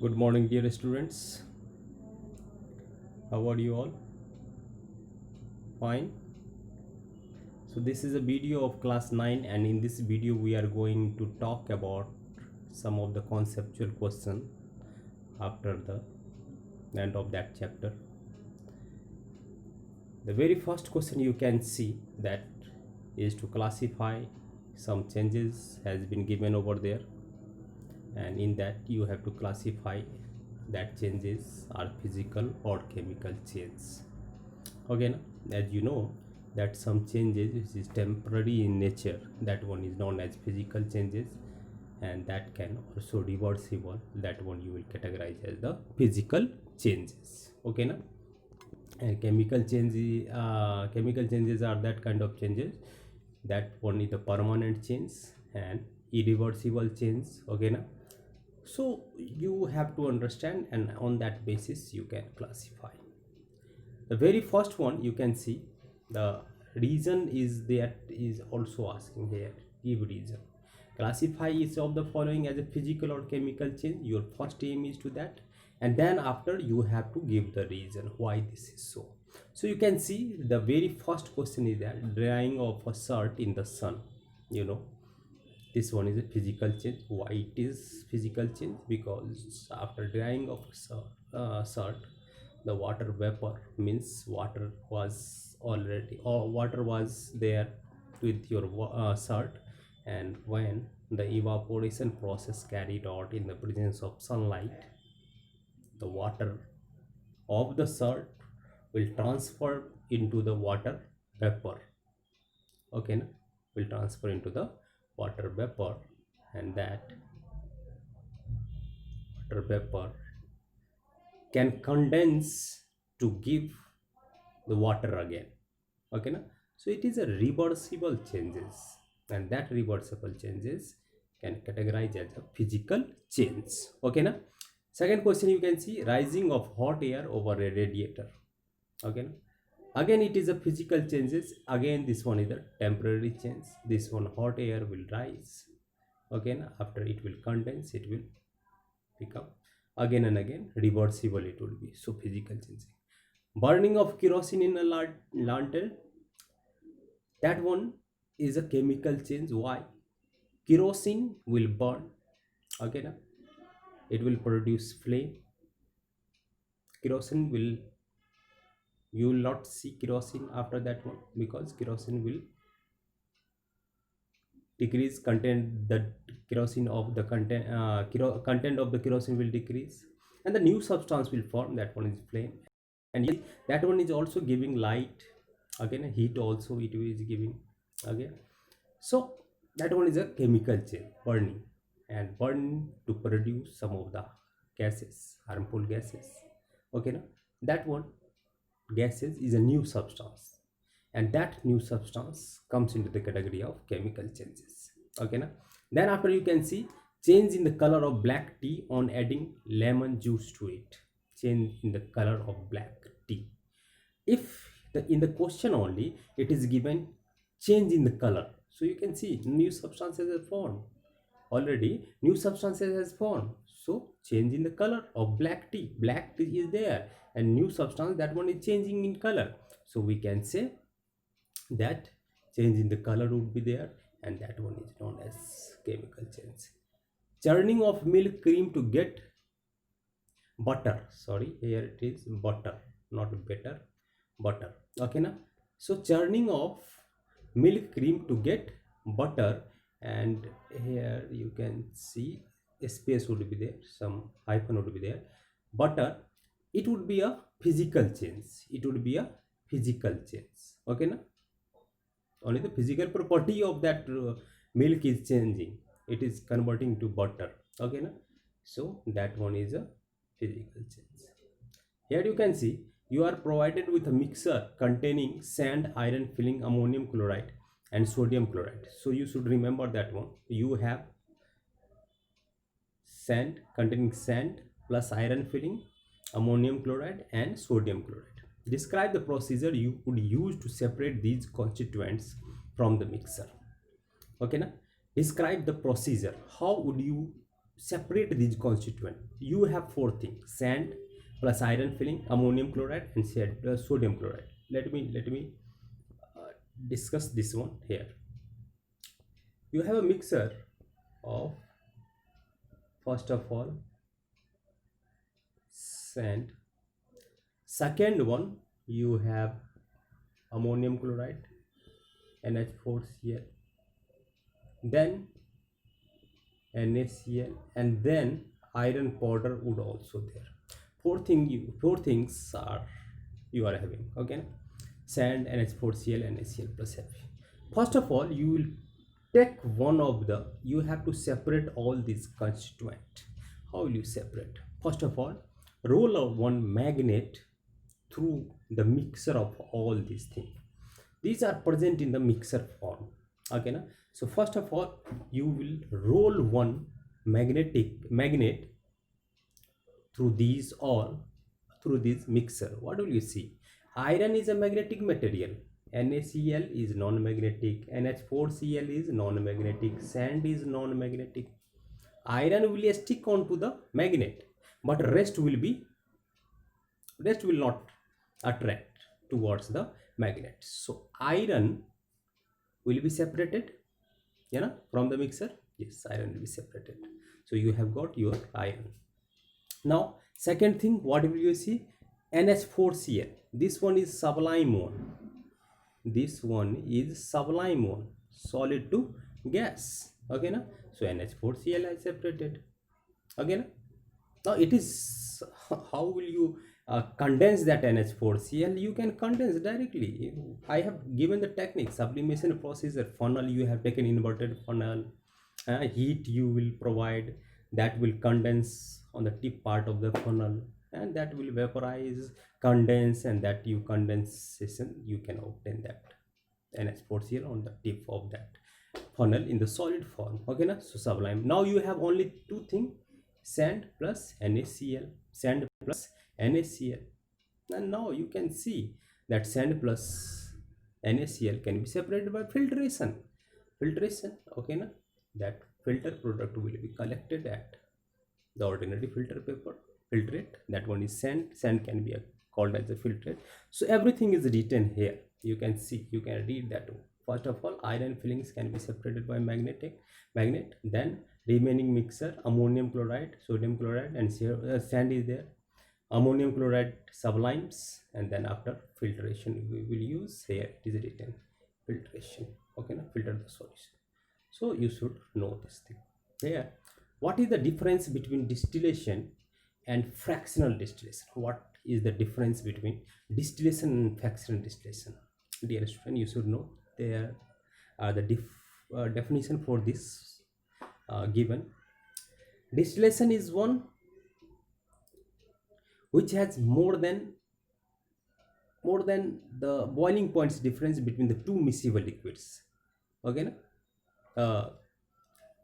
Good morning, dear students. How are you all? Fine. So this is a video of class 9, and in this video we are going to talk about some of the conceptual question after the end of that chapter. The very first question you can see that is to classify some changes has been given over there, and in that you have to classify that changes are physical or chemical change. Okay, as you know that some changes which is temporary in nature, that one is known as physical changes, and that can also reversible, that one you will categorize as the physical changes. Okay na? And chemical changes are that kind of changes, that one is the permanent change and irreversible change. Okay na? So you have to understand, and on that basis you can classify. The very first one you can see, the reason is that is also asking here, give reason. Classify each of the following as a physical or chemical change. Your first aim is to that, and then after you have to give the reason why this is so. So you can see the very first question is that drying of a shirt in the sun. You know, this one is a physical change. Why it is physical change? Because after drying of shirt, the water vapor, means water was already, or water was there with your shirt, and when the evaporation process carried out in the presence of sunlight, the water of the shirt will transfer into the water vapor. Okay na? Will transfer into the water vapor, and that water vapor can condense to give the water again. Okay na? So it is a reversible changes, and that reversible changes can categorize as a physical change. Okay na? Second question you can see, rising of hot air over a radiator. Okay na? Again it is a physical changes. Again this one is the temporary change. This one, hot air will rise. Okay na? After it will condense, it will become again and again reversible, it will be. So physical changing. Burning of kerosene in a lantern, that one is a chemical change. Why? Kerosene will burn. Okay na? It will produce flame. Kerosene will, you will not see kerosene after that one, because kerosene will decrease content, the kerosene of the content, content of the kerosene will decrease, and the new substance will form. That one is flame, and that one is also giving light. Again heat also it is giving. Okay, so that one is a chemical change, burning, and burn to produce some of the gases, harmful gases. Okay now, that one gases is a new substance, and that new substance comes into the category of chemical changes. Okay now, then after you can see change in the color of black tea on adding lemon juice to it. Change in the color of black tea. If in the question only it is given change in the color, so you can see new substances are formed. Already new substances has formed, so change in the color of black tea. Black tea is there, and new substance, that one is changing in color. So we can say that change in the color would be there, and that one is known as chemical change. Churning of milk cream to get butter. Sorry, here it is butter, not better, butter. Okay now, so churning of milk cream to get butter, and here you can see a space would be there, some hyphen would be there. Butter, it would be a physical change, it would be a physical change. Okay now, only the physical property of that milk is changing, it is converting to butter. Okay now, so that one is a physical change. Here you can see you are provided with a mixer containing sand, iron filling, ammonium chloride and sodium chloride. So you should remember that one. You have sand containing sand plus iron filling, ammonium chloride and sodium chloride. Describe the procedure you would use to separate these constituents from the mixer. Okay na? Describe the procedure. How would you separate these constituent, you have four things: sand plus iron filling, ammonium chloride, and sodium chloride. Let me discuss this one here. You have a mixture of, first of all, sand. Second one, you have ammonium chloride, NH4Cl, then NaCl, and then iron powder would also there. Four things are you are having. Okay, sand, NH4Cl, NaCl plus Fe. First of all, you will take one of the, you have to separate all these constituent. How will you separate? First of all, roll out one magnet through the mixer of all these things. These are present in the mixer form. Okay, na? So first of all, you will roll one magnet through these all, through this mixer. What will you see? Iron is a magnetic material, NaCl is non-magnetic, NH4Cl is non-magnetic, sand is non-magnetic. Iron will stick onto the magnet, but rest will not attract towards the magnet. So iron will be separated, from the mixer. Yes, iron will be separated. So you have got your iron. Now second thing, what will you see? NH4Cl. This one is sublime one. This one is sublime one, solid to gas. Okay, na? So NH4Cl is separated. Okay, na? Now it is, how will you condense that NH4Cl? You can condense directly. I have given the technique: sublimation procedure, funnel, you have taken inverted funnel, heat you will provide, that will condense on the tip part of the funnel, and that will vaporize, condense, and that you condensation you can obtain that NH4Cl on the tip of that funnel in the solid form. Okay, na? So sublime. Now you have only two things: sand plus NaCl, sand plus NaCl. And now you can see that sand plus NaCl can be separated by filtration. Okay, na? That filter product will be collected at the ordinary filter paper, filtrate. That one is sand can be called as a filtrate. So everything is written here. You can see, you can read that one. First of all, iron fillings can be separated by magnet. Then remaining mixer, ammonium chloride, sodium chloride, and sand is there. Ammonium chloride sublimes, and then after filtration we will use, here it is written filtration. Okay, now filter the solution. So you should know this thing. Here, what is the difference between distillation and fractional distillation? What is the difference between distillation and fractional distillation? Dear student, you should know. There are the definition for this given. Distillation is one which has more than the boiling points difference between the two miscible liquids. Okay, na?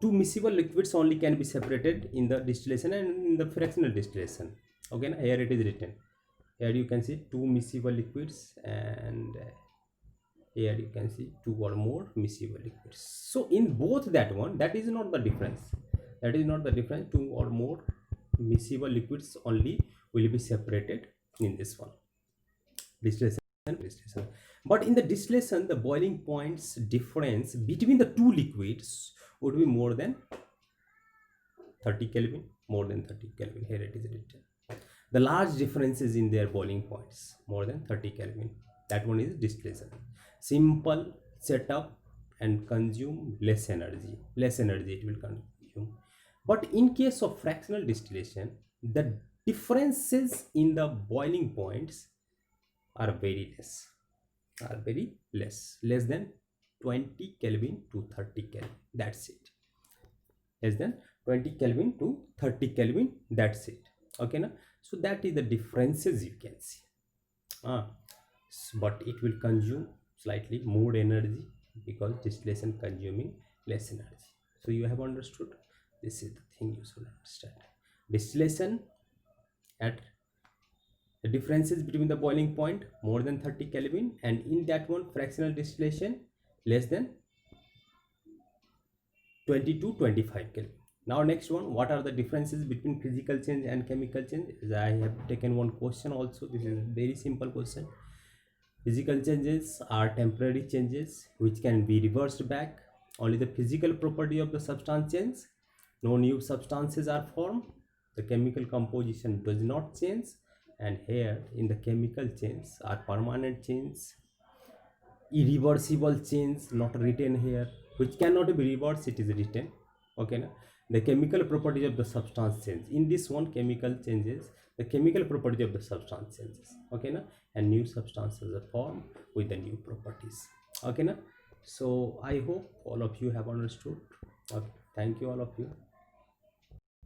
Two miscible liquids only can be separated in the distillation and in the fractional distillation. Okay, na? Here it is written. Here you can see two miscible liquids, and here you can see two or more miscible liquids. So in both that one, that is not the difference. That is not the difference. Two or more miscible liquids only will be separated in this one, distillation. But in the distillation, the boiling points difference between the two liquids would be more than 30 Kelvin. More than 30 Kelvin. Here it is written. The large differences in their boiling points, more than 30 Kelvin. That one is distillation. Simple setup and consume less energy. Less energy it will consume. But in case of fractional distillation, the differences in the boiling points are very less, less than 20 Kelvin to 30 Kelvin. That's it. Less than 20 Kelvin to 30 Kelvin. That's it. Okay, na? So that is the differences you can see. But it will consume slightly more energy because distillation consuming less energy. So you have understood. This is the thing you should understand. Distillation at the differences between the boiling point more than 30 Kelvin, and in that one fractional distillation less than 20 to 25 Kelvin. Now next one, what are the differences between physical change and chemical change? As I have taken one question also. This is a very simple question. Physical changes are temporary changes which can be reversed back. Only the physical property of the substance changes. No new substances are formed. The chemical composition does not change. And here in the chemical change are permanent change, irreversible change, not written here, which cannot be reversed, it is written. Okay na? The chemical property of the substance change. In this one, chemical changes, the chemical property of the substance changes. Okay na? And new substances are formed with the new properties. Okay na? So I hope all of you have understood. Okay, thank you all of you.